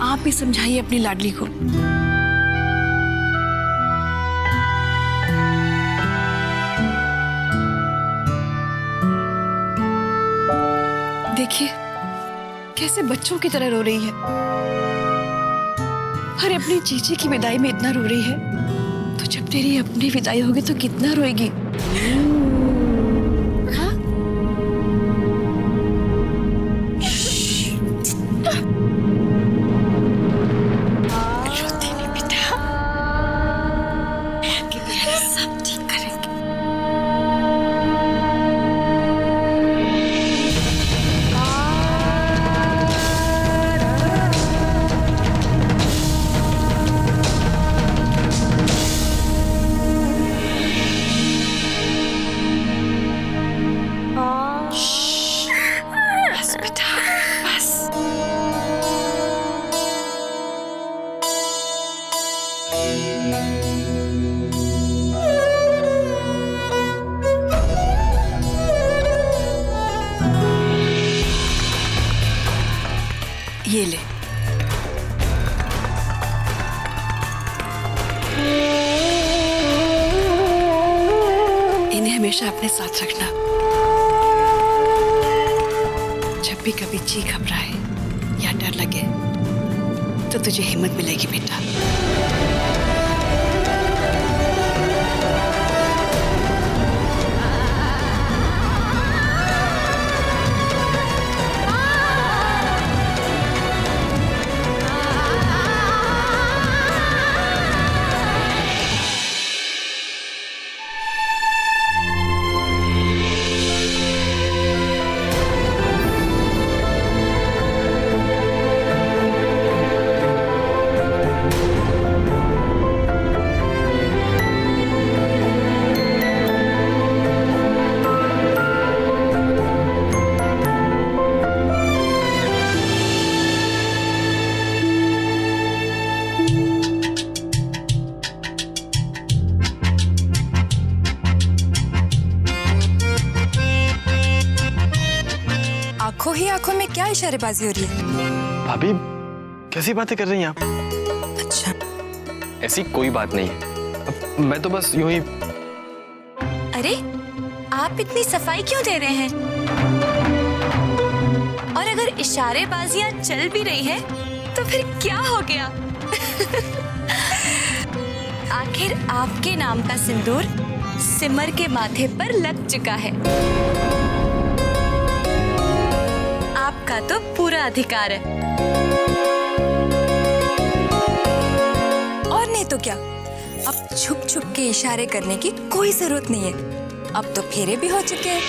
आप ही समझाइए अपनी लाडली को। देखिए कैसे बच्चों की तरह रो रही है। अरे अपनी चीची की विदाई में इतना रो रही है, तो जब तेरी अपनी विदाई होगी तो कितना रोएगी। हाँ? रोती नहीं बेटा, आगे भी सब ठीक करेंगे। बस बेटा बस। ये ले, इन्हें हमेशा अपने साथ रखना। जब भी कभी जी घबराए या डर लगे तो तुझे हिम्मत मिलेगी बेटा। आंखों ही आंखों में क्या इशारेबाजी हो रही है? भाभी कैसी बातें कर रही हैं आप? अच्छा, ऐसी कोई बात नहीं है। अब मैं तो बस यूं ही। अरे आप इतनी सफाई क्यों दे रहे हैं? और अगर इशारेबाजियां चल भी रही है तो फिर क्या हो गया? आखिर आपके नाम का सिंदूर सिमर के माथे पर लग चुका है। आपका तो पूरा अधिकार है। और नहीं तो क्या, अब छुप छुप के इशारे करने की कोई जरूरत नहीं है। अब तो फेरे भी हो चुके हैं।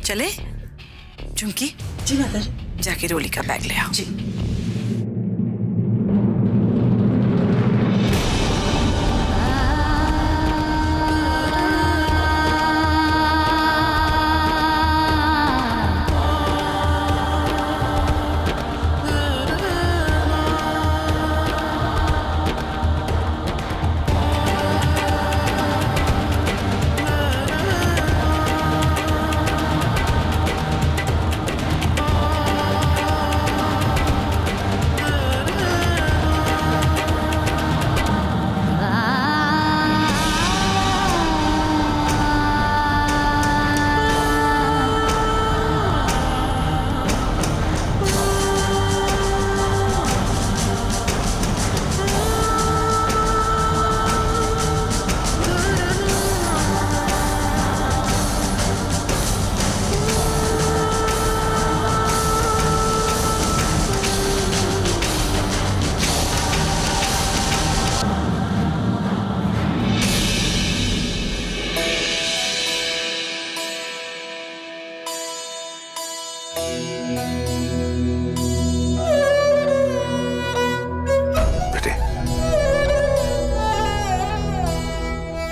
चले चुमकी? जी माता जी। जाके रोली का बैग ले आओ। जी।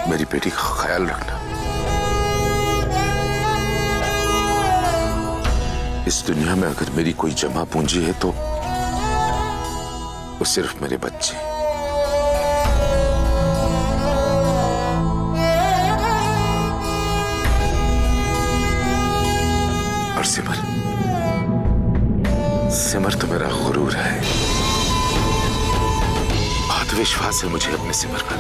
मेरी बेटी का ख्याल रखना। इस दुनिया में अगर मेरी कोई जमा पूंजी है तो वो सिर्फ मेरे बच्चे। और सिमर, सिमर तो मेरा गुरूर है। बहुत विश्वास है मुझे अपने सिमर पर।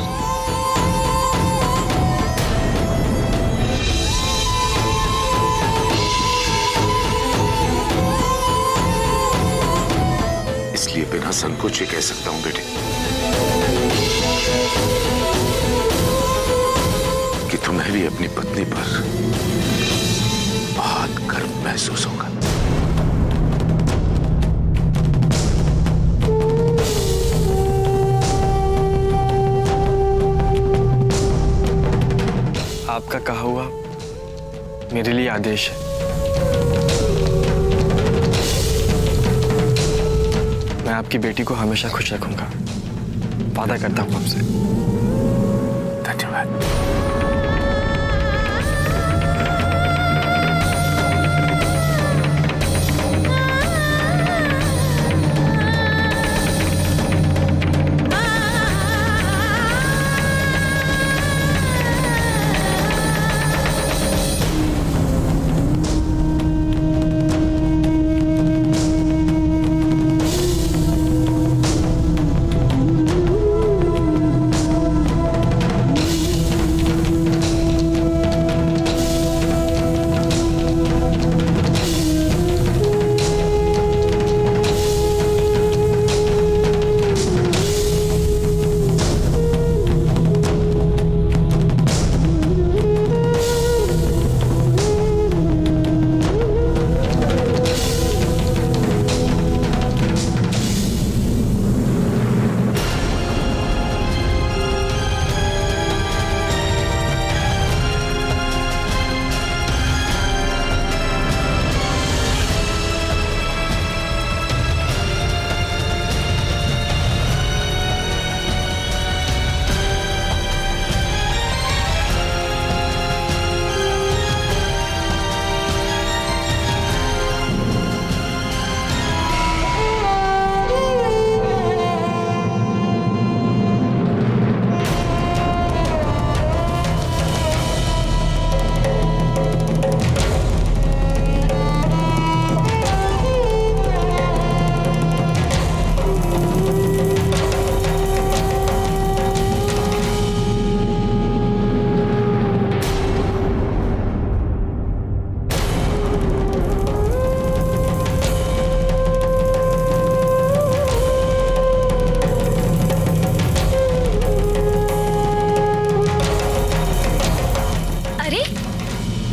इसलिए बिना संकोच ये कह सकता हूं बेटे कि तुम्हें भी अपनी पत्नी पर बहुत गर्व महसूस होगा। आपका कहा हुआ मेरे लिए आदेश है। मैं आपकी बेटी को हमेशा खुश रखूंगा, वादा करता हूं आपसे। धन्यवाद।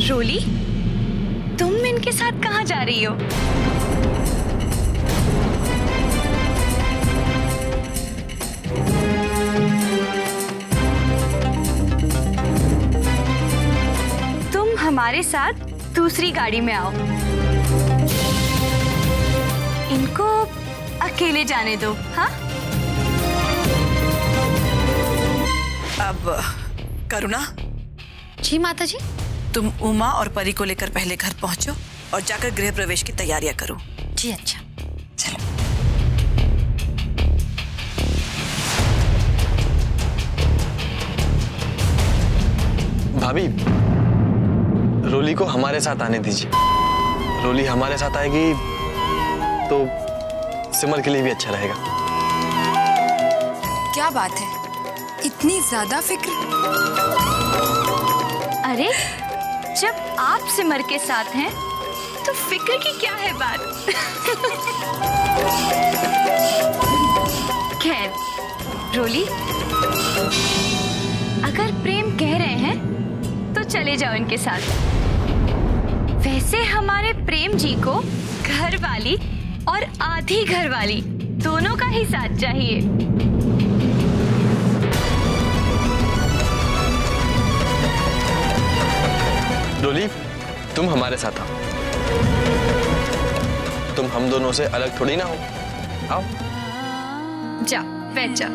रोली, तुम इनके साथ कहाँ जा रही हो? तुम हमारे साथ दूसरी गाड़ी में आओ। इनको अकेले जाने दो। हाँ? अब करुणा, जी माता जी। तुम उमा और परी को लेकर पहले घर पहुंचो और जाकर गृह प्रवेश की तैयारियां करो। जी अच्छा। चलो। भाभी, रोली को हमारे साथ आने दीजिए। रोली हमारे साथ आएगी तो सिमर के लिए भी अच्छा रहेगा। क्या बात है, इतनी ज्यादा फिक्र? अरे, जब आप सिमर के साथ हैं तो फिक्र की क्या है बात। खैर रोली, अगर प्रेम कह रहे हैं तो चले जाओ इनके साथ। वैसे हमारे प्रेम जी को घर वाली और आधी घर वाली दोनों का ही साथ चाहिए। रोली, तुम हमारे साथ आओ। तुम हम दोनों से अलग थोड़ी ना हो। आओ। जा, बैठ जा।